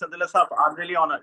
Sandila Saab. I'm really honored.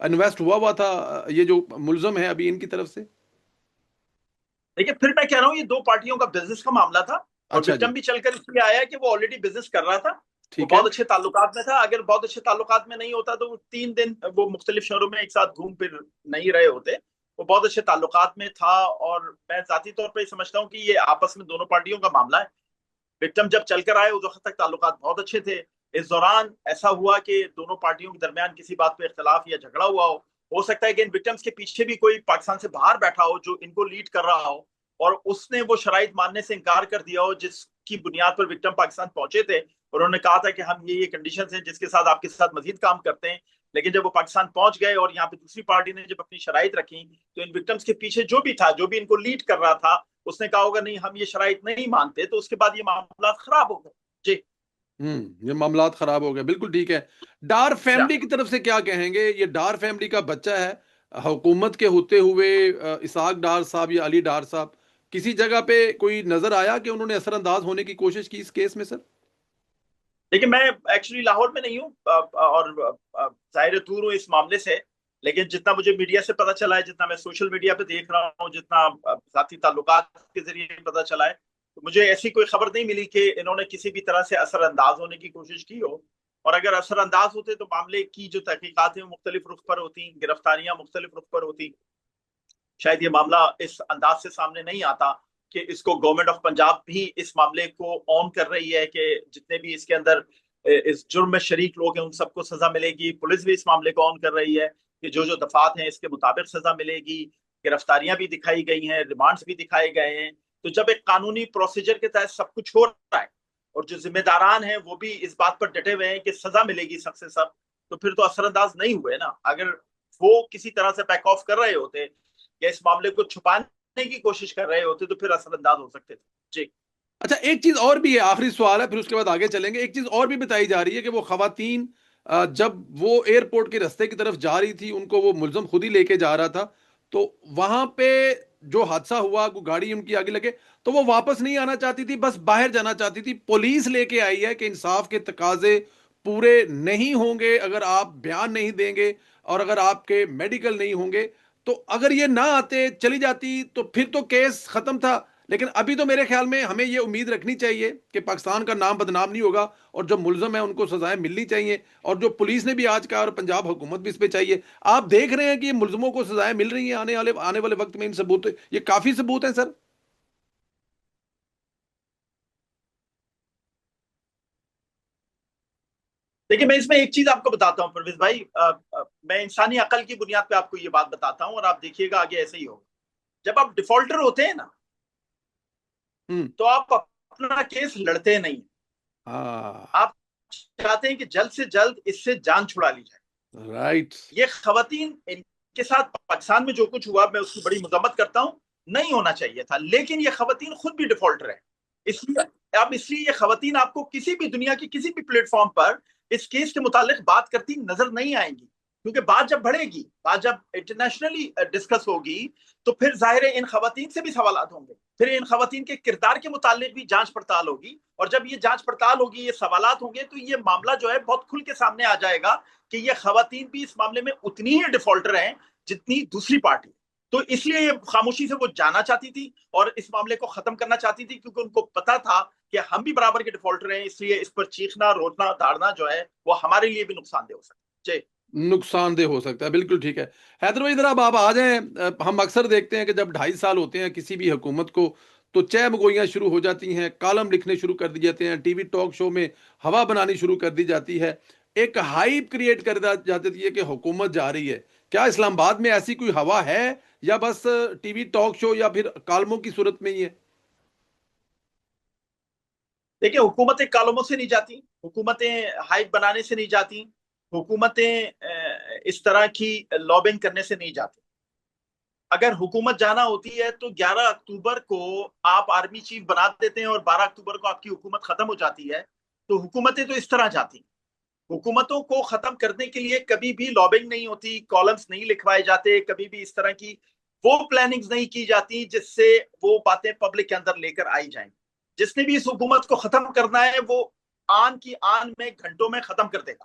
Invest ہوا تھا یہ جو ملزم ہے ابھی ان کی طرف سے؟ دیکھیے پھر میں کہہ رہا ہوں یہ دو پارٹیوں کا بزنس کا معاملہ تھا، اور اچھا جی، وکٹم بھی چل کر اس لیے آیا کہ وہ آلریڈی بزنس کر رہا تھا، وہ ٹھیک ہے. بہت اچھے تعلقات میں تھا. اگر بہت اچھے تعلقات میں نہیں ہوتا تو وہ 3 دن وہ مختلف شہروں میں ایک ساتھ گھوم پھر نہیں رہے ہوتے. وہ بہت اچھے تعلقات میں تھا، اور میں ذاتی طور پہ سمجھتا ہوں کہ یہ آپس میں دونوں پارٹیوں کا معاملہ ہے. وکٹم جب چل کر آئے اس وقت تک تعلقات بہت اچھے تھے. اس دوران ایسا ہوا کہ دونوں پارٹیوں کے درمیان کسی بات پہ اختلاف یا جھگڑا ہوا ہو سکتا ہے کہ ان وکٹمز کے پیچھے بھی کوئی پاکستان سے باہر بیٹھا ہو جو ان کو لیڈ کر رہا ہو، اور اس نے وہ شرائط ماننے سے انکار کر دیا ہو جس کی بنیاد پر وکٹم پاکستان پہنچے تھے. اور انہوں نے کہا تھا کہ ہم یہ کنڈیشنز ہیں جس کے ساتھ آپ کے ساتھ مزید کام کرتے ہیں. لیکن جب وہ پاکستان پہنچ گئے اور یہاں پہ دوسری پارٹی نے جب اپنی شرائط رکھی تو ان وکٹمز کے پیچھے جو بھی تھا، جو بھی ان کو لیڈ کر رہا تھا، اس نے کہا ہوگا نہیں ہم یہ شرائط نہیں مانتے. تو اس کے بعد یہ معاملات خراب ہو گئے. جی یہ معاملات خراب ہو گئے، بالکل ٹھیک ہے. ڈار فیملی کی طرف سے کیا کہیں گے؟ یہ ڈار فیملی کا بچہ ہے، حکومت کے ہوتے ہوئے اسحاق ڈار صاحب یا علی ڈار صاحب کسی جگہ پہ کوئی نظر آیا کہ انہوں نے اثر انداز ہونے کی کوشش کی اس کیس میں سر؟ لیکن میں ایکچولی لاہور میں نہیں ہوں اور ظاہر دور ہوں اس معاملے سے. لیکن جتنا مجھے میڈیا سے پتا چلا ہے، جتنا میں سوشل میڈیا پہ دیکھ رہا ہوں، جتنا ذاتی تعلقات کے ذریعے پتا چلا ہے، تو مجھے ایسی کوئی خبر نہیں ملی کہ انہوں نے کسی بھی طرح سے اثر انداز ہونے کی کوشش کی ہو. اور اگر اثر انداز ہوتے تو معاملے کی جو تحقیقات ہیں وہ مختلف رخ پر ہوتی، گرفتاریاں مختلف رخ پر ہوتی. شاید یہ معاملہ اس انداز سے سامنے نہیں آتا کہ اس کو گورنمنٹ آف پنجاب بھی اس معاملے کو آن کر رہی ہے کہ جتنے بھی اس کے اندر اس جرم میں شریک لوگ ہیں ان سب کو سزا ملے گی. پولیس بھی اس معاملے کو آن کر رہی ہے کہ جو دفعات ہیں اس کے مطابق سزا ملے گی. گرفتاریاں بھی دکھائی گئی ہیں، ریمانڈز بھی دکھائے گئے ہیں. تو جب ایک قانونی پروسیجر کے تحت سب کچھ ہو رہا ہے اور جو ذمہ داران ہیں وہ بھی اس بات پر ڈٹے ہوئے ہیں کہ سزا ملے گی سب سے سب، تو پھر تو اثر انداز نہیں ہوئے نا. اگر وہ کسی طرح سے بیک آف کر رہے ہوتے یا اس معاملے کو چھپانے کی کوشش کر رہے ہوتے تو پھر اثر انداز ہو سکتے تھے. جی اچھا، ایک چیز اور بھی ہے، آخری سوال ہے پھر اس کے بعد آگے چلیں گے. ایک چیز اور بھی بتائی جا رہی ہے کہ وہ خواتین جب وہ ایئرپورٹ کے رستے کی طرف جا رہی تھی ان کو وہ ملزم خود ہی لے کے جا رہا تھا، تو وہاں پہ جو حادثہ ہوا، کوئی گاڑی ان کی آگے لگے تو وہ واپس نہیں آنا چاہتی تھی، بس باہر جانا چاہتی تھی. پولیس لے کے آئی ہے کہ انصاف کے تقاضے پورے نہیں ہوں گے اگر آپ بیان نہیں دیں گے اور اگر آپ کے میڈیکل نہیں ہوں گے. تو اگر یہ نہ آتے، چلی جاتی، تو پھر تو کیس ختم تھا. لیکن ابھی تو میرے خیال میں ہمیں یہ امید رکھنی چاہیے کہ پاکستان کا نام بدنام نہیں ہوگا اور جو ملزم ہیں ان کو سزائیں ملنی چاہیے، اور جو پولیس نے بھی آج کہا اور پنجاب حکومت بھی اس پہ چاہیے. آپ دیکھ رہے ہیں کہ یہ ملزموں کو سزائیں مل رہی ہیں آنے والے وقت میں؟ ان ثبوت، یہ کافی ثبوت ہیں سر. دیکھیے میں اس میں ایک چیز آپ کو بتاتا ہوں پرویز بھائی، میں انسانی عقل کی بنیاد پہ آپ کو یہ بات بتاتا ہوں اور آپ دیکھیے گا آگے ایسے ہی ہوگا. جب آپ ڈیفالٹر ہوتے ہیں نا ہوں. تو آپ اپنا کیس لڑتے نہیں، ہاں. آپ چاہتے ہیں کہ جلد سے جلد اس سے جان چھڑا لی جائے. رائٹ. یہ خواتین ان کے ساتھ پاکستان میں جو کچھ ہوا میں اس کی بڑی مذمت کرتا ہوں، نہیں ہونا چاہیے تھا. لیکن یہ خواتین خود بھی ڈیفالٹر ہیں. اس لیے یہ خواتین آپ کو کسی بھی دنیا کی کسی بھی پلیٹ فارم پر اس کیس کے متعلق بات کرتی نظر نہیں آئیں گی. کیونکہ بات جب بڑھے گی، بات جب انٹرنیشنلی ڈسکس ہوگی تو پھر ظاہر ہے ان خواتین سے بھی سوالات ہوں گے. پھر ان خواتین کے کردار کے متعلق بھی جانچ پڑتال ہوگی، اور جب یہ جانچ پڑتال ہوگی، یہ سوالات ہوں گے، تو یہ معاملہ جو ہے بہت کھل کے سامنے آ جائے گا کہ یہ خواتین بھی اس معاملے میں اتنی ہی ڈیفالٹر ہیں جتنی دوسری پارٹی. تو اس لیے یہ خاموشی سے وہ جانا چاہتی تھی اور اس معاملے کو ختم کرنا چاہتی تھی، کیونکہ ان کو پتا تھا کہ ہم بھی برابر کے ڈیفالٹر ہیں. اس لیے اس پر چیخنا، رونا، داڑنا جو ہے وہ ہمارے لیے بھی نقصان دہ ہو سکتا ہے. جی نقصان دہ ہو سکتا ہے، بالکل ٹھیک ہے. حیدر بھائی ذرا اب آپ آ جائیں. ہم اکثر دیکھتے ہیں کہ جب 2.5 سال ہوتے ہیں کسی بھی حکومت کو تو چہ مگوئیاں شروع ہو جاتی ہیں، کالم لکھنے شروع کر دی جاتے ہیں، ٹی وی ٹاک شو میں ہوا بنانی شروع کر دی جاتی ہے، ایک ہائپ کریٹ کر جاتی ہے کہ حکومت جا رہی ہے. کیا اسلام آباد میں ایسی کوئی ہوا ہے یا بس ٹی وی ٹاک شو یا پھر کالموں کی صورت میں ہی ہے؟ دیکھیں حکومتیں کالموں سے نہیں جاتی، حکومتیں ہائپ بنانے سے نہیں جاتی، حکومتیں اس طرح کی لابنگ کرنے سے نہیں جاتی. اگر حکومت جانا ہوتی ہے تو 11 اکتوبر کو آپ آرمی چیف بنا دیتے ہیں اور 12 اکتوبر کو آپ کی حکومت ختم ہو جاتی ہے. تو حکومتیں تو اس طرح جاتی. حکومتوں کو ختم کرنے کے لیے کبھی بھی لابنگ نہیں ہوتی، کالمز نہیں لکھوائے جاتے، کبھی بھی اس طرح کی وہ پلاننگز نہیں کی جاتی جس سے وہ باتیں پبلک کے اندر لے کر آئی جائیں. جس نے بھی اس حکومت کو ختم کرنا ہے وہ آن کی آن میں گھنٹوں میں ختم کر دے گا.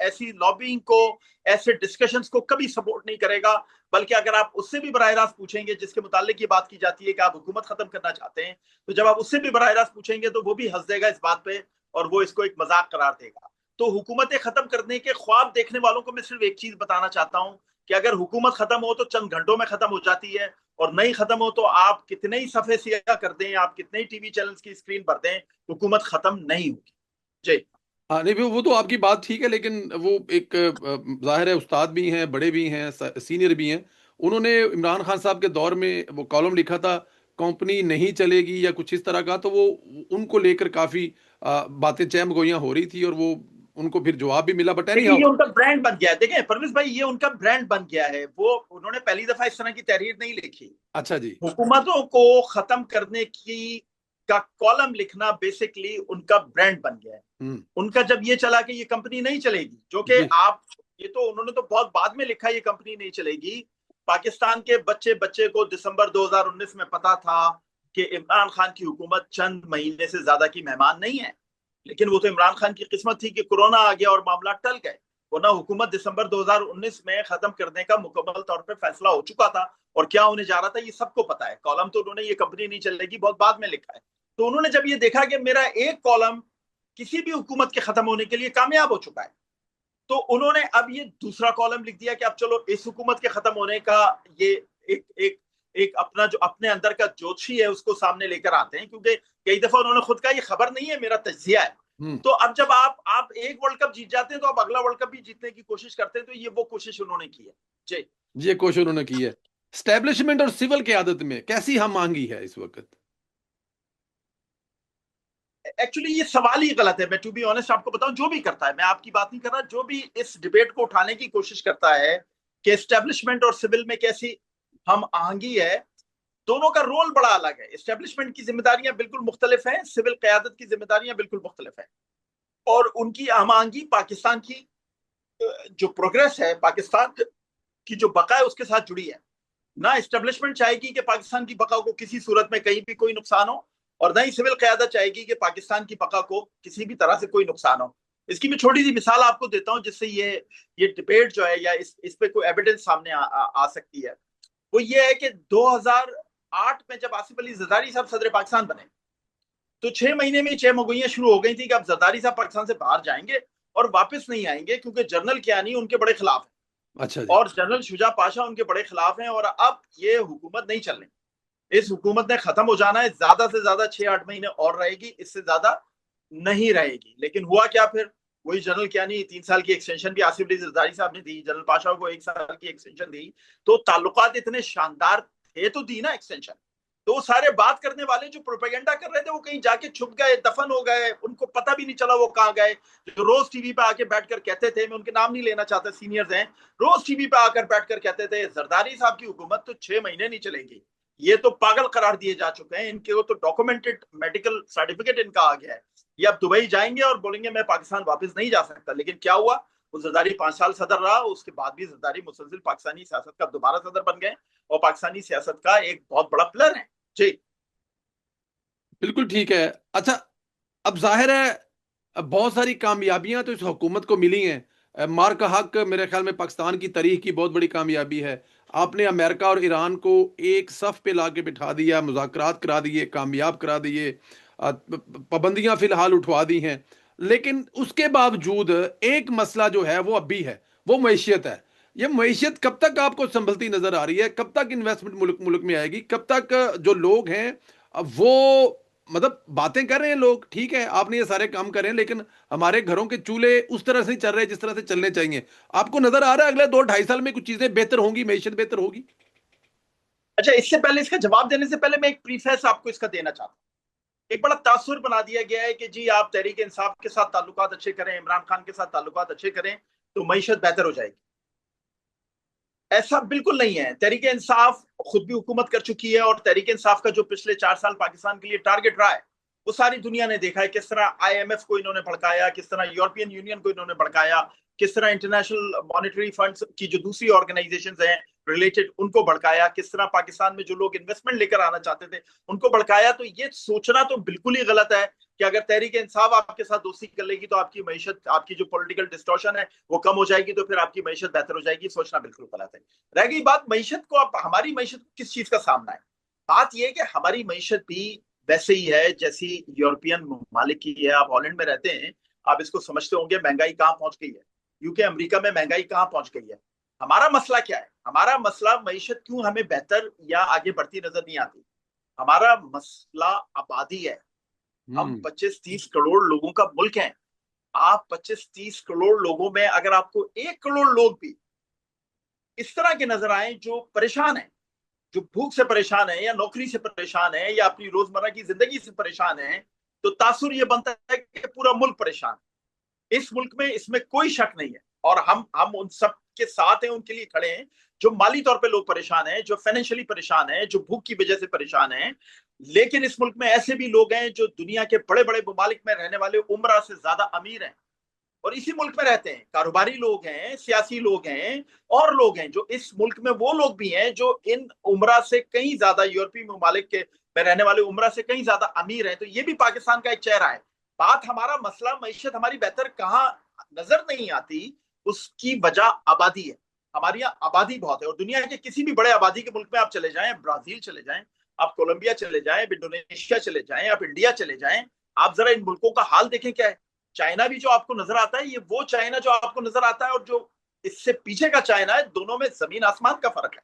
ایسی لابینگ کو، ایسے ڈسکشنز کو کبھی سپورٹ نہیں کرے گا. بلکہ اگر آپ اس سے بھی براہ راست پوچھیں گے جس کے متعلق یہ بات کی جاتی ہے کہ آپ حکومت ختم کرنا چاہتے ہیں، تو جب آپ اس سے بھی براہ راست پوچھیں گے تو وہ بھی ہنس دے گا اس بات پہ اور وہ اس کو ایک مذاق قرار دے گا. تو حکومتیں ختم کرنے کے خواب دیکھنے والوں کو میں صرف ایک چیز بتانا چاہتا ہوں کہ اگر حکومت ختم ہو تو چند گھنٹوں میں ختم ہو جاتی ہے، اور نہیں ختم ہو تو آپ کتنے ہی صفحے سیاہ کر دیں، آپ کتنے ہی ٹی وی چینلز کی اسکرین بھر دیں، حکومت ختم نہیں ہوگی. جی. ہاں نہیں وہ تو آپ کی بات ٹھیک ہے، لیکن وہ ایک ظاہر ہے استاد بھی ہیں، بڑے بھی ہیں، سینئر بھی ہیں. انہوں نے عمران خان صاحب کے دور میں وہ کالم لکھا تھا کمپنی نہیں چلے گی یا کچھ اس طرح کا، تو وہ ان کو لے کر کافی باتیں چہم گوئیاں ہو رہی تھی، اور وہ ان کو پھر جواب بھی ملا. بٹ اینی دیکھیں ہاؤ. یہ ان کا برانڈ بن گیا ہے. دیکھیں پرویز بھائی، یہ ان کا برانڈ بن گیا ہے. وہ انہوں نے پہلی دفعہ اس طرح کی تحریر نہیں لکھی. اچھا جی. حکومتوں کو ختم کرنے کی کا کالم لکھنا بیسکلی ان کا برانڈ بن گیا ہے. ہوں. ان کا جب یہ چلا کہ یہ کمپنی نہیں چلے گی، جو کہ جی. آپ یہ تو انہوں نے تو بہت بعد میں لکھا یہ کمپنی نہیں چلے گی. پاکستان کے بچے کو دسمبر 2019 میں پتا تھا کہ عمران خان کی حکومت چند مہینے سے زیادہ کی مہمان نہیں ہے. لیکن وہ تو عمران خان کی قسمت تھی کہ کورونا آ گیا اور معاملات ٹل گئے، ورنہ حکومت دسمبر 2019 میں ختم کرنے کا مکمل طور پہ فیصلہ ہو چکا تھا. اور کیا ہونے جا رہا تھا یہ سب کو پتا ہے. کالم تو انہوں نے یہ کمپنی نہیں چلے گی بہت بعد میں لکھا ہے. تو انہوں نے جب یہ دیکھا کہ میرا ایک کالم کسی بھی حکومت کے ختم ہونے کے لیے کامیاب ہو چکا ہے، تو انہوں نے اب یہ دوسرا کالم لکھ دیا کہ اب چلو اس حکومت کے ختم ہونے کا یہ ایک اپنا جو اپنے اندر کا جوشی ہے اس کو سامنے لے کر آتے ہیں. کیونکہ کئی دفعہ انہوں نے خود کہا یہ خبر نہیں ہے، میرا تجزیہ ہے. ہوں. تو اب جب آپ ایک ورلڈ کپ جیت جاتے ہیں تو آپ اگلا ورلڈ کپ بھی جیتنے کی کوشش کرتے ہیں. تو یہ وہ کوشش انہوں نے کی ہے. جی. یہ کوشش انہوں نے کی ہے. اسٹیبلشمنٹ اور سول قیادت میں کیسی ہم آہنگی ہے اس وقت؟ ایکچولی یہ سوال ہی غلط ہے. میں ٹو بی آنےسٹ آپ کو بتاؤں، جو بھی کرتا ہے، میں آپ کی بات نہیں کر رہا، جو بھی اس ڈبیٹ کو اٹھانے کی کوشش کرتا ہے کہ اسٹیبلشمنٹ اور سول میں کیسی ہم آہنگی ہے، دونوں کا رول بڑا الگ ہے. اسٹیبلشمنٹ کی ذمہ داریاں بالکل مختلف ہیں، سول قیادت کی ذمہ داریاں بالکل مختلف ہیں. اور ان کی ہم آہنگی پاکستان کی جو پروگریس ہے، پاکستان کی جو بقا ہے اس کے ساتھ جڑی ہے. نہ اسٹیبلشمنٹ چاہے گی کہ پاکستان کی بقا کو کسی صورت میں کہیں بھی کوئی نقصان ہو، اور نہ ہی سول قیادت چاہے گی کہ پاکستان کی بقا کو کسی بھی طرح سے کوئی نقصان ہو. اس کی میں چھوٹی سی مثال آپ کو دیتا ہوں جس سے یہ ڈبیٹ جو ہے یا اس پہ کوئی ایویڈنس سامنے آ سکتی ہے. وہ یہ ہے کہ 2008 میں جب آصف علی زرداری صاحب صدر پاکستان بنے تو 6 مہینے میں 6 مگوئیاں شروع ہو گئی تھی کہ اب زرداری صاحب پاکستان سے باہر جائیں گے اور واپس نہیں آئیں گے، کیونکہ جنرل کیانی ان کے بڑے خلاف ہیں اچھا جی. اور جنرل شجاع پاشا ان کے بڑے خلاف ہیں، اور اب یہ حکومت نہیں چلنے. اس حکومت نے ختم ہو جانا ہے، زیادہ سے زیادہ 6-8 مہینے اور رہے گی، اس سے زیادہ نہیں رہے گی. لیکن ہوا کیا پھر؟ وہی جنرل کیانی 3 سال کی ایکسٹینشن بھی آصف علی زرداری صاحب نے دی، جنرل پاشا کو 1 سال کی ایکسٹینشن دی. تو تعلقات اتنے شاندار تھے تو دی نا ایکسٹینشن. تو وہ سارے بات کرنے والے جو پروپیگنڈا کر رہے تھے وہ کہیں جا کے چھپ گئے، دفن ہو گئے، ان کو پتہ بھی نہیں چلا وہ کہاں گئے. جو روز ٹی وی پہ آ کے بیٹھ کر کہتے تھے، میں ان کے نام نہیں لینا چاہتا، سینئرز ہیں، روز ٹی وی پہ آ کر بیٹھ کر کہتے تھے زرداری صاحب کی حکومت تو 6 مہینے نہیں چلے گی، یہ تو پاگل قرار دیے جا چکے ہیں، ان کے وہ تو ڈاکومنٹڈ میڈیکل سرٹیفکیٹ ان کا آ گیا ہے، یہ اب دبئی جائیں گے اور بولیں گے میں پاکستان واپس نہیں جا سکتا. لیکن کیا ہوا؟ وہ زرداری 5 سال صدر رہا، اس کے بعد بھی زرداری مسلسل پاکستانی سیاست کا دوبارہ صدر بن گئے اور پاکستانی سیاست کا ایک بہت بڑا پلر ہے. جی. بالکل ٹھیک ہے. اچھا، اب ظاہر ہے بہت ساری کامیابیاں تو اس حکومت کو ملی ہیں. مار کا حق میرے خیال میں پاکستان کی تاریخ کی بہت بڑی کامیابی ہے. آپ نے امریکہ اور ایران کو ایک صف پہ لا کے بٹھا دیا، مذاکرات کرا دیے، کامیاب کرا دیے، پابندیاں فی الحال اٹھوا دی ہیں. لیکن اس کے باوجود ایک مسئلہ جو ہے وہ اب بھی ہے، وہ معیشت ہے. یہ معیشت کب تک آپ کو سنبھلتی نظر آ رہی ہے؟ کب تک انویسٹمنٹ ملک میں آئے گی؟ کب تک جو لوگ ہیں وہ مطلب باتیں کر رہے ہیں لوگ، ٹھیک ہے آپ نے یہ سارے کام کر رہے ہیں، لیکن ہمارے گھروں کے چولہے اس طرح سے چل رہے ہیں جس طرح سے چلنے چاہیے. آپ کو نظر آ رہا ہے اگلے 2-2.5 سال میں کچھ چیزیں بہتر ہوں گی، معیشت بہتر ہوگی؟ اچھا، اس سے پہلے، اس کا جواب دینے سے پہلے میں ایک پریفیس آپ کو اس کا دینا چاہتا ہوں. ایک بڑا تاثر بنا دیا گیا ہے کہ جی آپ تحریک انصاف کے ساتھ تعلقات اچھے کریں، عمران خان کے ساتھ تعلقات اچھے کریں تو معیشت بہتر ہو جائے گی. ایسا بالکل نہیں ہے. تحریک انصاف خود بھی حکومت کر چکی ہے، اور تحریک انصاف کا جو پچھلے 4 سال پاکستان کے لیے ٹارگٹ رہا ہے وہ ساری دنیا نے دیکھا ہے. کس طرح آئی ایم ایف کو انہوں نے بھڑکایا، کس طرح یورپین یونین کو انہوں نے بھڑکایا، کس طرح انٹرنیشنل مانیٹری فنڈز کی جو دوسری آرگنائزیشنز ہیں ریلیٹڈ ان کو بھڑکایا، کس طرح پاکستان میں جو لوگ انویسٹمنٹ لے کر آنا چاہتے تھے ان کو بھڑکایا. تو یہ سوچنا تو بالکل ہی غلط ہے کہ اگر تحریک انصاف آپ کے ساتھ دوستی کر لے گی تو آپ کی معیشت، آپ کی جو پولیٹیکل ڈسٹورشن ہے وہ کم ہو جائے گی، تو پھر آپ کی معیشت بہتر ہو جائے گی. سوچنا بالکل غلط ہے. رہ گئی بات معیشت کو، اب ہماری معیشت کو کس چیز کا سامنا ہے؟ بات یہ ہے کہ ہماری معیشت بھی ویسے ہی ہے جیسی یورپین ممالک کی ہے. آپ ہالینڈ میں رہتے ہیں، آپ اس کو سمجھتے ہوں گے مہنگائی کہاں پہنچ گئی ہے. یوکے امریکہ میں مہنگائی کہاں پہنچ گئی ہے. ہمارا مسئلہ کیا ہے؟ ہمارا مسئلہ معیشت کیوں ہمیں بہتر یا آگے بڑھتی نظر نہیں آتی؟ ہمارا مسئلہ آبادی ہے. ہم 25-30 کروڑ لوگوں کا ملک ہیں. آپ 25-30 کروڑ لوگوں میں اگر آپ کو 1 کروڑ لوگ بھی اس طرح کے نظر آئیں جو پریشان ہیں، جو بھوک سے پریشان ہیں یا نوکری سے پریشان ہیں یا اپنی روزمرہ کی زندگی سے پریشان ہیں، تو تاثر یہ بنتا ہے کہ پورا ملک پریشان ہے. اس ملک میں اس میں کوئی شک نہیں ہے، اور ہم ان سب کے ساتھ ہیں، ان کے لیے کھڑے ہیں جو مالی طور پہ لوگ پریشان ہیں، جو فائنینشلی پریشان ہیں، جو بھوک کی وجہ سے پریشان ہیں. لیکن اس ملک میں ایسے بھی لوگ ہیں جو دنیا کے بڑے بڑے ممالک میں رہنے والے عمرہ سے زیادہ امیر ہیں اور اسی ملک میں رہتے ہیں. کاروباری لوگ ہیں، سیاسی لوگ ہیں، اور لوگ ہیں جو اس ملک میں، وہ لوگ بھی ہیں جو ان عمرہ سے کہیں زیادہ، یورپی ممالک کے میں رہنے والے عمرہ سے کہیں زیادہ امیر ہیں. تو یہ بھی پاکستان کا ایک چہرہ ہے. بات ہمارا مسئلہ معیشت ہماری بہتر کہاں نظر نہیں آتی، اس کی وجہ آبادی ہے. ہمارے یہاں آبادی بہت ہے، اور دنیا کے کسی بھی بڑے آبادی کے ملک میں آپ چلے جائیں، برازیل چلے جائیں، آپ کولمبیا چلے جائیں، انڈونیشیا چلے جائیں، آپ انڈیا چلے جائیں، آپ ذرا ان ملکوں کا حال دیکھیں کیا ہے. چائنا بھی جو آپ کو نظر آتا ہے، یہ وہ چائنا جو آپ کو نظر آتا ہے اور جو اس سے پیچھے کا چائنا ہے، دونوں میں زمین آسمان کا فرق ہے.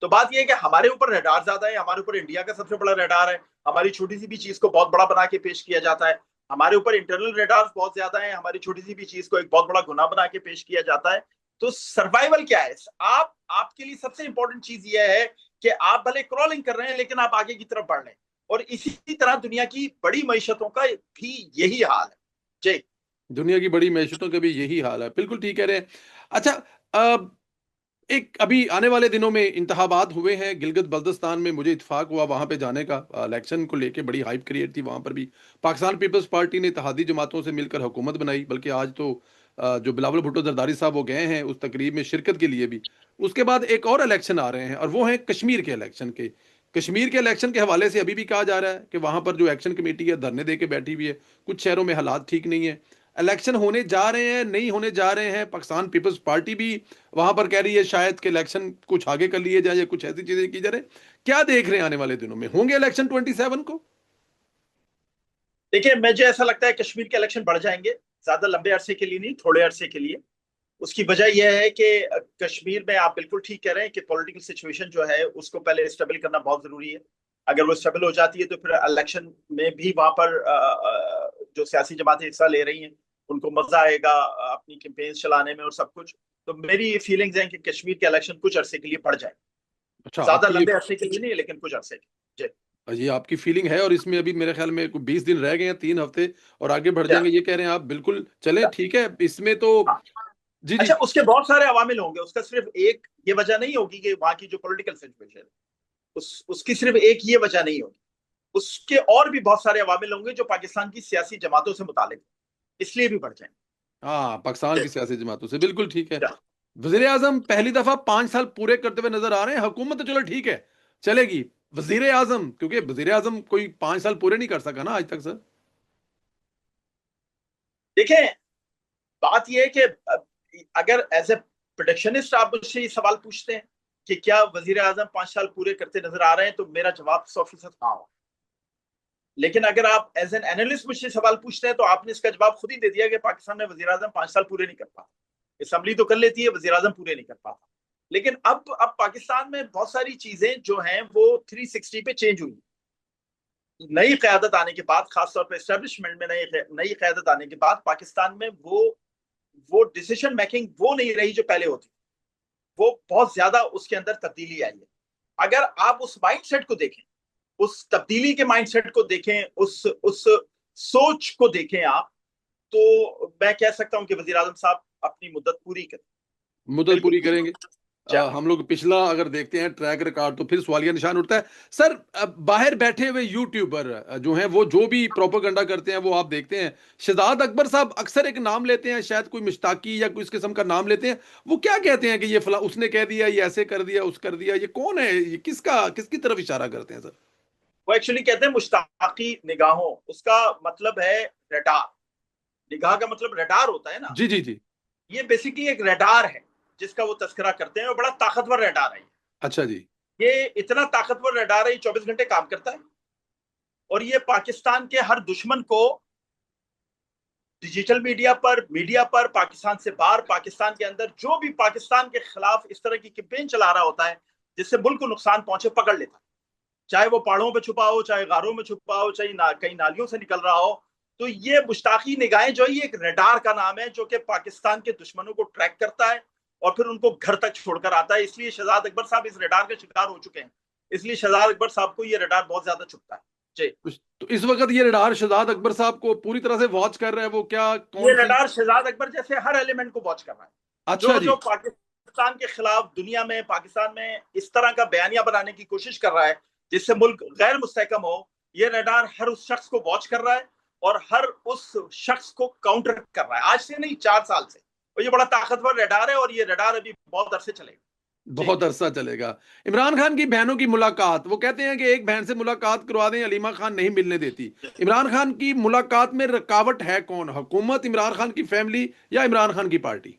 تو بات یہ ہے کہ ہمارے اوپر ریڈار زیادہ ہے، ہمارے اوپر انڈیا کا سب سے بڑا ریڈار ہے. ہماری چھوٹی سی بھی چیز کو بہت بڑا بنا کے پیش کیا جاتا ہے. ہمارے اوپر انٹرنل ریڈار بہت زیادہ ہیں، ہماری چھوٹی سی بھی چیز کو ایک بہت بڑا گناہ بنا کے پیش کیا جاتا ہے. تو سروائیول کیا ہے؟ آپ کے لیے سب سے امپورٹنٹ چیز یہ ہے کہ آپ بھلے کرالنگ کر رہے ہیں لیکن آپ آگے کی طرف بڑھ رہے ہیں. اور اسی طرح دنیا کی بڑی معیشتوں کا بھی یہی حال ہے. جی. دنیا کی بڑی معیشتوں کا بھی یہی حال ہے. بالکل ٹھیک کہہ رہے ہیں. اچھا، ایک ابھی آنے والے دنوں میں انتخابات ہوئے ہیں گلگت بلتستان میں. مجھے اتفاق ہوا وہاں پہ جانے کا. الیکشن کو لے کے بڑی ہائپ کریٹ تھی وہاں پر بھی. پاکستان پیپلز پارٹی نے اتحادی جماعتوں سے مل کر حکومت بنائی. بلکہ آج تو جو بلاول بھٹو زرداری صاحب وہ گئے ہیں اس تقریب میں شرکت کے لیے بھی. اس کے بعد ایک اور الیکشن آ رہے ہیں اور وہ ہیں کشمیر کے الیکشن کے. کشمیر کے الیکشن کے حوالے سے ابھی بھی کہا جا رہا ہے کہ وہاں پر جو ایکشن کمیٹی ہے دھرنے دے کے بیٹھی ہوئی ہے. کچھ شہروں میں حالات ٹھیک نہیں ہیں. الیکشن ہونے جا رہے ہیں، نہیں ہونے جا رہے ہیں. پاکستان پیپلز پارٹی بھی وہاں پر کہہ رہی ہے شاید کہ الیکشن کچھ آگے کر لیے جائیں یا کچھ ایسی چیزیں کی جا رہے. کیا دیکھ رہے ہیں آنے والے دنوں میں؟ ہوں گے الیکشن 27 کو؟ دیکھیں، مجھے ایسا لگتا ہے کشمیر کے الیکشن بڑھ جائیں گے، زیادہ لمبے عرصے کے لیے نہیں، تھوڑے عرصے کے لیے. اس کی وجہ یہ ہے کہ کشمیر میں آپ بالکل ٹھیک کہہ رہے ہیں کہ پولیٹیکل سچویشن جو ہے اس کو پہلے اسٹیبل کرنا بہت ضروری ہے. اگر وہ اسٹیبل ہو جاتی ہے تو پھر الیکشن میں بھی وہاں پر جو سیاسی جماعتیں حصہ لے رہی ہیں ان کو مزہ آئے گا اپنی کیمپینز چلانے میں اور سب کچھ. تو میری فیلنگز ہیں کہ کشمیر کے الیکشن کچھ عرصے کے لیے بڑھ جائیں. اچھا، آپ زیادہ کی لمبے عرصے کے لیے نہیں لیکن کچھ عرصے کے. جی. یہ آپ کی فیلنگ ہے اور اس میں ابھی میرے خیال میں 20 دن رہ گئے ہیں، 3 ہفتے اور آگے بڑھ جائیں گے یہ کہہ رہے ہیں آپ. بالکل چلیں، ٹھیک ہے. اس میں تو ہاں. جی جی. اچھا، اس کے بہت سارے عوامل ہوں گے، اس کا صرف ایک یہ وجہ نہیں ہوگی کہ وہاں کی جو پولیٹیکل سچویشن اس کی صرف ایک یہ وجہ نہیں ہوگی. اس کے اور بھی بہت سارے عوامل ہوں گے جو پاکستان کی سیاسی جماعتوں سے متعلق، اس لیے بھی بڑھ جائیں. ہاں، پاکستان کی سیاسی جماعتوں سے بالکل ٹھیک ہے. کیا؟ وزیر اعظم پہلی دفعہ 5 سال پورے کرتے ہوئے نظر آ رہے ہیں. حکومت تو چلو ٹھیک ہے چلے گی. وزیر اعظم، کیونکہ وزیر اعظم کوئی 5 سال پورے نہیں کر سکا نا آج تک سر. دیکھیں، بات یہ ہے کہ اگر ایز اے پروڈکشنسٹ آپ مجھ سے یہ سوال پوچھتے ہیں کہ کیا وزیر اعظم 5 سال پورے کرتے نظر آ رہے ہیں، تو میرا جواب 100% ہاں ہو. لیکن اگر آپ ایز این اینالسٹ مجھ سے سوال پوچھتے ہیں تو آپ نے اس کا جواب خود ہی دے دیا کہ پاکستان میں وزیر اعظم 5 سال پورے نہیں کر پاتا. اسمبلی تو کر لیتی ہے، وزیر اعظم پورے نہیں کر پاتا. لیکن اب پاکستان میں بہت ساری چیزیں جو ہیں وہ 360 پہ چینج ہوئی. نئی قیادت آنے کے بعد، خاص طور پہ اسٹیبلشمنٹ میں نئی قیادت آنے کے بعد پاکستان میں وہ ڈیسیشن میکنگ وہ نہیں رہی جو پہلے ہوتی. وہ بہت زیادہ اس کے اندر تبدیلی آئی ہے. اگر آپ اس مائنڈ سیٹ کو دیکھیں، اس تبدیلی کے مائنڈ سیٹ کو دیکھیں، اس سوچ کو دیکھیں آپ، تو میں کہہ سکتا ہوں کہ وزیر اعظم صاحب اپنی مدت پوری کریں. مدت بالکل پوری کریں گے. ہم لوگ پچھلا اگر دیکھتے ہیں ٹریک ریکارڈ تو پھر سوالیہ نشان اٹھتا ہے. سر، باہر بیٹھے ہوئے یوٹیوبر جو ہیں وہ جو بھی پروپیگنڈا کرتے ہیں وہ آپ دیکھتے ہیں. شہزاد اکبر صاحب اکثر ایک نام لیتے ہیں، شاید کوئی مشتاقی یا کوئی اس قسم کا نام لیتے ہیں. وہ کیا کہتے ہیں کہ یہ فلاں اس نے کہہ دیا، یہ ایسے کر دیا، اس کر دیا. یہ کون ہے؟ یہ کس کی طرف اشارہ کرتے ہیں سر؟ وہ ایکچولی کہتے ہیں مشتاقی نگاہوں، اس کا مطلب ہے ریڈار. نگاہ کا مطلب ریڈار ہوتا ہے نا. جی جی جی. یہ بیسیکلی ایک ریڈار ہے جس کا وہ تذکرہ کرتے ہیں، اور بڑا طاقتور ریڈار ہے. اچھا جی. یہ اتنا طاقتور ریڈار ہے، یہ 24 گھنٹے کام کرتا ہے، اور یہ پاکستان کے ہر دشمن کو ڈیجیٹل میڈیا پر پاکستان سے باہر، پاکستان کے اندر جو بھی پاکستان کے خلاف اس طرح کی کیمپین چلا رہا ہوتا ہے جس سے ملک کو نقصان پہنچے، پکڑ لیتا ہے. چاہے وہ پہاڑوں پہ چھپا ہو، چاہے غاروں میں چھپا ہو، چاہے کئی نالیوں سے نکل رہا ہو. تو یہ مشتاقی نگاہیں جو ہے، یہ ایک ریڈار کا نام ہے جو کہ پاکستان کے دشمنوں کو ٹریک کرتا ہے اور پھر ان کو گھر تک چھوڑ کر آتا ہے. اس لیے شہزاد اکبر صاحب اس ریڈار کے شکار ہو چکے ہیں. اس لیے شہزاد اکبر صاحب کو یہ ریڈار بہت زیادہ چھپتا ہے. جی. تو اس وقت یہ ریڈار شہزاد اکبر صاحب کو پوری طرح سے واچ کر رہا ہے. وہ کیا یہ کون سی؟ ریڈار شہزاد اکبر جیسے ہر ایلیمنٹ کو واچ کر رہا ہے. اچھا جی. جو پاکستان کے خلاف دنیا میں، پاکستان میں اس طرح کا بیانیہ بنانے کی کوشش کر رہا ہے جس سے ملک غیر مستحکم ہو، یہ ریڈار ہر اس شخص کو واچ کر رہا ہے اور ہر اس شخص کو کاؤنٹر کر رہا ہے. آج سے نہیں، 4 سال سے. اور یہ بڑا طاقتور ریڈار ہے، اور یہ ریڈار ابھی بہت عرصے چلے گا. بہت عرصہ چلے گا. عمران خان کی بہنوں کی ملاقات، وہ کہتے ہیں کہ ایک بہن سے ملاقات کروا دیں، علیمہ خان نہیں ملنے دیتی. عمران خان کی ملاقات میں رکاوٹ ہے کون؟ حکومت، عمران خان کی فیملی، یا عمران خان کی پارٹی؟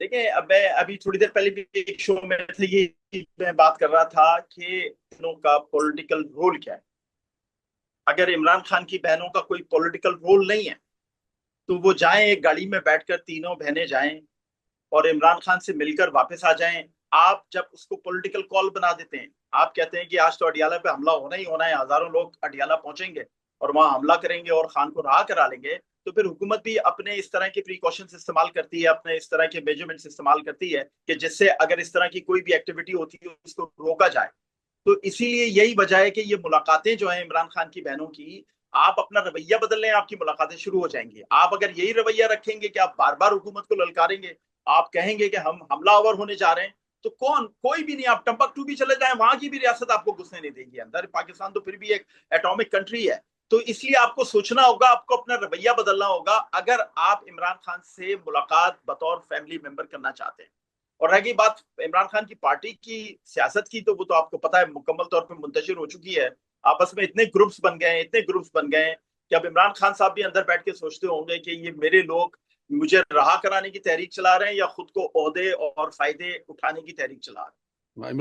دیکھیں، اب میں ابھی تھوڑی دیر پہلے بھی ایک شو میں تھے، یہ میں بات کر رہا تھا کہ بہنوں کا پولیٹیکل رول کیا ہے. اگر عمران خان کی بہنوں کا کوئی پولیٹیکل رول نہیں ہے تو وہ جائیں، ایک گاڑی میں بیٹھ کر تینوں بہنیں جائیں اور عمران خان سے مل کر واپس آ جائیں. آپ جب اس کو پولیٹیکل کال بنا دیتے ہیں، آپ کہتے ہیں کہ آج تو اڈیالہ پہ حملہ ہونا ہی ہونا ہے، ہزاروں لوگ اڈیالہ پہنچیں گے اور وہاں حملہ کریں گے اور خان کو رہا کرا لیں گے، تو پھر حکومت بھی اپنے اس طرح کے پریکاشنز استعمال کرتی ہے، اپنے اس طرح کے میجرمنٹس استعمال کرتی ہے کہ جس سے اگر اس طرح کی کوئی بھی ایکٹیویٹی ہوتی ہے اس کو روکا جائے. تو اسی لیے یہی وجہ ہے کہ یہ ملاقاتیں جو ہیں عمران خان کی بہنوں کی، آپ اپنا رویہ بدل لیں، آپ کی ملاقاتیں شروع ہو جائیں گی. آپ اگر یہی رویہ رکھیں گے کہ آپ بار بار حکومت کو للکاریں گے، آپ کہیں گے کہ ہم حملہ آور ہونے جا رہے ہیں، تو کوئی بھی نہیں. آپ ٹمبکٹو بھی چلے جائیں، وہاں کی بھی ریاست آپ کو گھسنے نہیں دے گی اندر. پاکستان تو پھر بھی ایک ایٹامک کنٹری ہے. تو اس لیے آپ کو سوچنا ہوگا، آپ کو اپنا رویہ بدلنا ہوگا اگر آپ عمران خان سے ملاقات بطور فیملی ممبر کرنا چاہتے ہیں. اور رہ گئی بات عمران خان کی پارٹی کی سیاست کی، تو وہ تو آپ کو پتا ہے مکمل طور پہ منتشر ہو چکی ہے. آپس میں اتنے گروپس بن گئے ہیں کہ اب عمران خان صاحب بھی اندر بیٹھ کے سوچتے ہوں گے کہ یہ میرے لوگ مجھے رہا کرانے کی تحریک چلا رہے ہیں یا خود کو عہدے اور فائدے اٹھانے کی تحریک چلا رہے ہیں.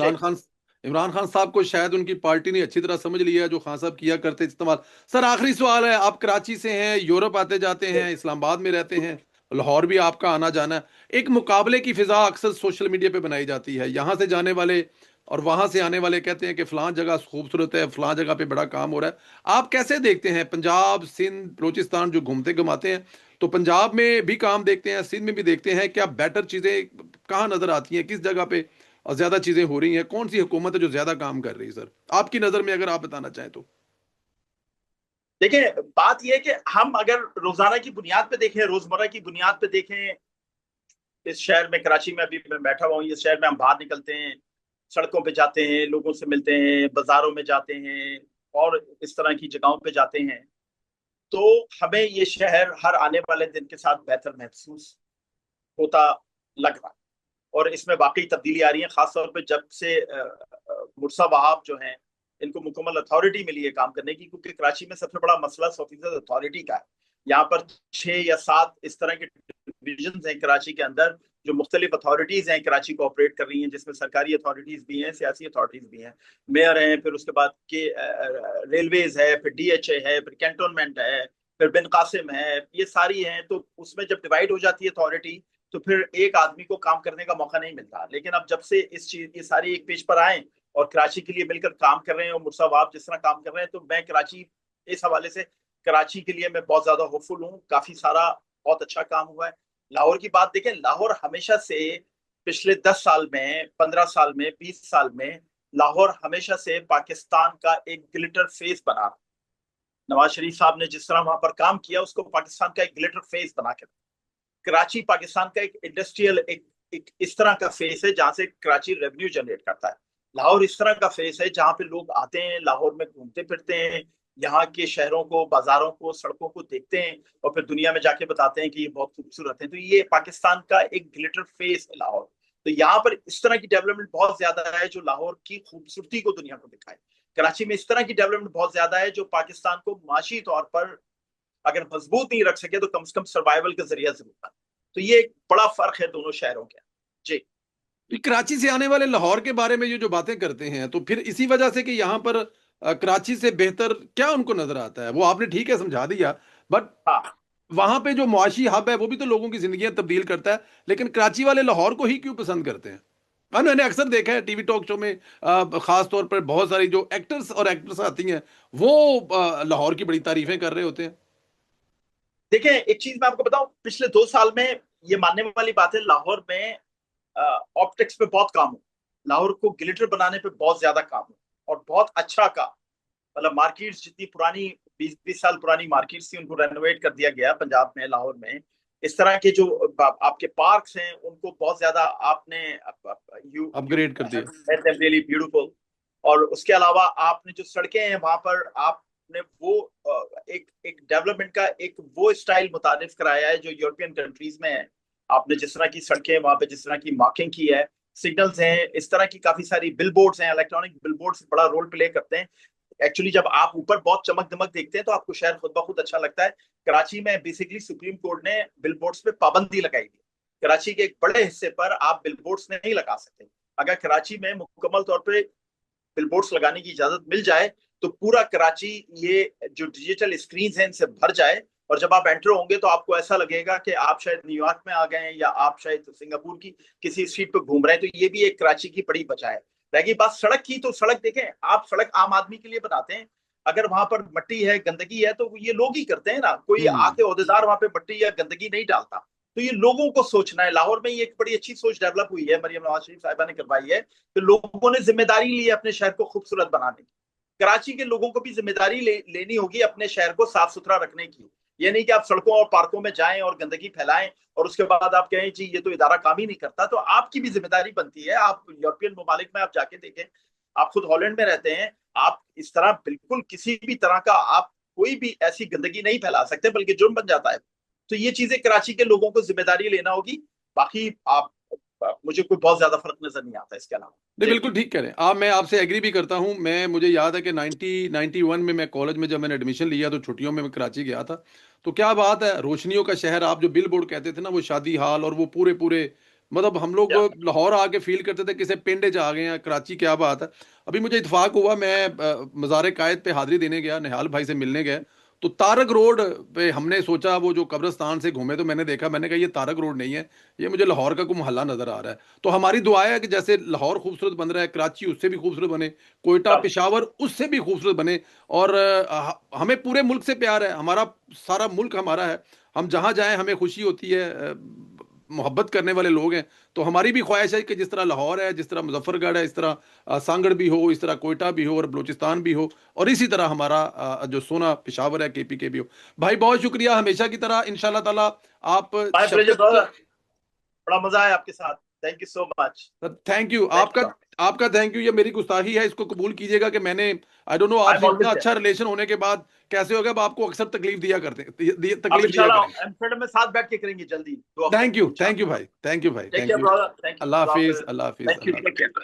عمران خان صاحب کو شاید ان کی پارٹی نے اچھی طرح سمجھ لیا جو خان صاحب کیا کرتے استعمال. سر آخری سوال ہے، آپ کراچی سے ہیں، یورپ آتے جاتے ہیں، اسلام آباد میں رہتے ہیں، لاہور بھی آپ کا آنا جانا ہے. ایک مقابلے کی فضا اکثر سوشل میڈیا پہ بنائی جاتی ہے، یہاں سے جانے والے اور وہاں سے آنے والے کہتے ہیں کہ فلاں جگہ خوبصورت ہے، فلاں جگہ پہ بڑا کام ہو رہا ہے. آپ کیسے دیکھتے ہیں پنجاب، سندھ، بلوچستان جو گھومتے گھماتے ہیں، تو پنجاب میں بھی کام دیکھتے ہیں، سندھ میں بھی دیکھتے ہیں، کیا بیٹر چیزیں کہاں نظر آتی ہیں، کس جگہ پہ اور زیادہ چیزیں ہو رہی ہیں، کون سی حکومت ہے جو زیادہ کام کر رہی ہے؟ سر آپ کی نظر میں اگر آپ بتانا چاہیں تو. دیکھیں، بات یہ ہے کہ ہم اگر روزانہ کی بنیاد پہ دیکھیں، روزمرہ کی بنیاد پہ دیکھیں، اس شہر میں، کراچی میں ابھی میں بیٹھا ہوا ہوں، اس شہر میں ہم باہر نکلتے ہیں، سڑکوں پہ جاتے ہیں، لوگوں سے ملتے ہیں، بازاروں میں جاتے ہیں اور اس طرح کی جگہوں پہ جاتے ہیں، تو ہمیں یہ شہر ہر آنے والے دن کے ساتھ بہتر محسوس ہوتا لگ رہا ہے. اور اس میں واقعی تبدیلی آ رہی ہے، خاص طور پہ جب سے مرسا وہاب جو ہیں، ان کو مکمل اتھارٹی ملی ہے کام کرنے کی. کیونکہ کراچی میں سب سے بڑا مسئلہ 100% اتھارٹی کا ہے. یہاں پر 6 یا 7 اس طرح کے ڈویژنز ہیں کراچی کے اندر، جو مختلف اتھارٹیز ہیں کراچی کو آپریٹ کر رہی ہیں، جس میں سرکاری اتھارٹیز بھی ہیں، سیاسی اتھارٹیز بھی ہیں، میئر ہیں، پھر اس کے بعد کے ریلویز ہے، پھر ڈی ایچ اے ہے، پھر کینٹونمنٹ ہے، پھر بن قاسم ہے، یہ ساری ہیں. تو اس میں جب ڈیوائڈ ہو جاتی ہے اتھارٹی تو پھر ایک آدمی کو کام کرنے کا موقع نہیں ملتا. لیکن اب جب سے اس چیز یہ ساری ایک پیج پر آئیں اور کراچی کے لیے مل کر کام کر رہے ہیں، اور مرسا وہاب جس طرح کام کر رہے ہیں، تو میں کراچی اس حوالے سے کراچی کے لیے میں بہت زیادہ ہوپ فل ہوں. کافی سارا بہت اچھا کام ہوا ہے. لاہور کی بات دیکھیں، لاہور ہمیشہ سے پچھلے 10 سال میں، 15 سال میں، 20 سال میں لاہور ہمیشہ سے پاکستان کا ایک گلٹر فیس بنا. نواز شریف صاحب نے جس طرح وہاں پر کام کیا، اس کو پاکستان کا ایک گلٹر فیس بنا کے. کراچی پاکستان کا ایک انڈسٹریل ایک اس طرح کا فیس ہے جہاں سے کراچی ریونیو جنریٹ کرتا ہے. لاہور اس طرح کا فیس ہے جہاں پہ لوگ آتے ہیں، لاہور میں گھومتے پھرتے ہیں، یہاں کے شہروں کو، بازاروں کو، سڑکوں کو دیکھتے ہیں اور پھر دنیا میں جا کے بتاتے ہیں کہ یہ بہت خوبصورت ہے. تو یہ پاکستان کا ایک گلٹر فیس ہے لاہور. تو یہاں پر اس طرح کی ڈیولپمنٹ بہت زیادہ ہے جو لاہور کی خوبصورتی کو دنیا کو دکھائے. کراچی میں اس طرح کی ڈیولپمنٹ بہت زیادہ ہے جو پاکستان کو معاشی طور پر اگر مضبوط نہیں رکھ سکے تو کم سے کم سروائیول کا ذریعہ ضرور بنا. تو یہ ایک بڑا فرق ہے دونوں شہروں کے. جی کراچی سے آنے والے لاہور کے بارے میں جو باتیں کرتے ہیں تو پھر اسی وجہ سے کہ یہاں پر کراچی سے بہتر کیا ان کو نظر آتا ہے؟ وہ آپ نے ٹھیک ہے سمجھا دیا، بٹ ہاں وہاں پہ جو معاشی ہب ہے وہ بھی تو لوگوں کی زندگیاں تبدیل کرتا ہے، لیکن کراچی والے لاہور کو ہی کیوں پسند کرتے ہیں؟ میں نے اکثر دیکھا ہے ٹی وی ٹاک شو میں خاص طور پر بہت ساری جو ایکٹرز اور ایکٹرس آتی ہیں وہ لاہور کی بڑی تعریفیں کر رہے ہوتے ہیں. دیکھیں ایک چیز میں آپ کو بتاؤں، پچھلے 2 سال میں یہ ماننے والی بات ہے لاہور میں آپٹکس پہ بہت کام ہو. لاہور کو گلیٹر بنانے پہ بہت زیادہ کام ہو اور بہت اچھا کام. مطلب مارکیٹس جتنی پرانی 20 سال پرانی مارکیٹس تھی ان کو رینوویٹ کر دیا گیا پنجاب میں لاہور میں. اس طرح کے جو آپ کے پارکس ہیں ان کو بہت زیادہ آپ نے اپ گریڈ کر دیا. Really beautiful. اور اس کے علاوہ آپ نے جو سڑکیں ہیں وہاں پر آپ نے وہ ایک ڈیولپمنٹ کا ایک وہ اسٹائل متعارف کرایا ہے جو یورپین کنٹریز میں ہے. آپ نے جس طرح کی سڑکیں وہاں پہ جس طرح کی مارکنگ کی ہے، سگنلز ہیں، اس طرح کی کافی ساری بل بورڈز ہیں. الیکٹرانک بل بورڈز بڑا رول پلے کرتے ہیں. ایکچولی جب آپ اوپر بہت چمک دمک دیکھتے ہیں تو آپ کو شہر خود بخود اچھا لگتا ہے. کراچی میں بیسیکلی سپریم کورٹ نے بل بورڈز پہ پابندی لگائی دی. کراچی کے ایک بڑے حصے پر آپ بل بورڈز نہیں لگا سکتے. اگر کراچی میں مکمل طور پہ بل بورڈز لگانے کی اجازت مل جائے تو پورا کراچی یہ جو ڈیجیٹل اسکرینز ہیں ان سے بھر جائے، اور جب آپ انٹر ہوں گے تو آپ کو ایسا لگے گا کہ آپ شاید نیو یارک میں آ گئے ہیں یا آپ شاید سنگاپور کی کسی اسٹریٹ پہ گھوم رہے ہیں. تو یہ بھی ایک کراچی کی بڑی وجہ ہے. رہ گئی بات سڑک کی، تو سڑک دیکھیں آپ، سڑک عام آدمی کے لیے بناتے ہیں. اگر وہاں پر مٹی ہے، گندگی ہے، تو یہ لوگ ہی کرتے ہیں نا. کوئی آ کے عہدیدار وہاں پہ مٹی یا گندگی نہیں ڈالتا. تو یہ لوگوں کو سوچنا ہے. لاہور میں یہ ایک بڑی اچھی سوچ ڈیولپ ہوئی ہے، مریم نواز شریف صاحبہ نے کروائی ہے کہ لوگوں نے ذمہ داری لی ہے اپنے شہر کو خوبصورت بنانے کی. کراچی کے لوگوں کو بھی ذمہ داری لینی ہوگی اپنے شہر کو صاف ستھرا رکھنے کی. یہ نہیں کہ آپ سڑکوں اور پارکوں میں جائیں اور گندگی پھیلائیں اور اس کے بعد آپ کہیں جی یہ تو ادارہ کام ہی نہیں کرتا. تو آپ کی بھی ذمہ داری بنتی ہے. آپ یورپین ممالک میں آپ جا کے دیکھیں، آپ خود ہالینڈ میں رہتے ہیں، آپ اس طرح بالکل کسی بھی طرح کا آپ کوئی بھی ایسی گندگی نہیں پھیلا سکتے بلکہ جرم بن جاتا ہے. تو یہ چیزیں کراچی کے لوگوں کو ذمہ داری لینا ہوگی. باقی آپ مجھے کوئی بہت زیادہ فرق نظر نہیں آتا اس کے علاوہ. نہیں بالکل ٹھیک کہہ رہے ہیں آپ، میں آپ سے ایگری بھی کرتا ہوں. مجھے یاد ہے کہ 91 میں کالج میں جب میں نے ایڈمیشن لیا تو چھٹیوں میں کراچی گیا تھا. تو کیا بات ہے، روشنیوں کا شہر. آپ جو بل بورڈ کہتے تھے نا، وہ شادی ہال اور وہ پورے مطلب ہم لوگ لاہور آ کے فیل کرتے تھے کسی پنڈے جا گئے ہیں. کراچی کیا بات ہے. ابھی مجھے اتفاق ہوا، میں مزار قائد پہ حاضری دینے گیا، نہال بھائی سے ملنے گئے. تو تارک روڈ پہ ہم نے سوچا وہ جو قبرستان سے گھومے، تو میں نے دیکھا، میں نے کہا یہ تارک روڈ نہیں ہے، یہ مجھے لاہور کا کوئی محلہ نظر آ رہا ہے. تو ہماری دعا ہے کہ جیسے لاہور خوبصورت بن رہا ہے، کراچی اس سے بھی خوبصورت بنے، کوئٹہ پشاور اس سے بھی خوبصورت بنے. اور ہمیں پورے ملک سے پیار ہے، ہمارا سارا ملک ہمارا ہے. ہم جہاں جائیں ہمیں خوشی ہوتی ہے، محبت کرنے والے لوگ ہیں. تو ہماری بھی خواہش ہے کہ جس طرح لاہور ہے، جس طرح مظفر گڑھ ہے، اس طرح سانگڑ بھی ہو، اس طرح کوئٹہ بھی ہو اور بلوچستان بھی ہو، اور اسی طرح ہمارا جو سونا پشاور ہے، کے پی کے بھی ہو. بھائی بہت شکریہ، ہمیشہ کی طرح انشاءاللہ تعالی آپ مائی پلیجر شفقت. برادر، بڑا مزہ آیا آپ کے ساتھ. Thank you so much. Thank you thank you. آپ کا تھینک یو. یہ میری گستاخی ہے، اس کو قبول کیجیے گا کہ میں نے آئی ڈونٹ نو آپ آئی سے اتنا آلویز اچھا ریلیشن ہونے کے بعد کیسے ہوگا. اب آپ کو اکثر تکلیف دیا کرتے اب تکلیف دیا انشاءاللہ کریں گے. اینفیلڈ میں ساتھ بیٹھ کے کریں گے جلدی 2 ہفتوں میں تھینک یو انشاءاللہ. بھائی، تھینک یو بھائی، take thank care you. Brother. Thank you. اللہ حافظ، اللہ حافظ، تھینک یو. اللہ. Take care.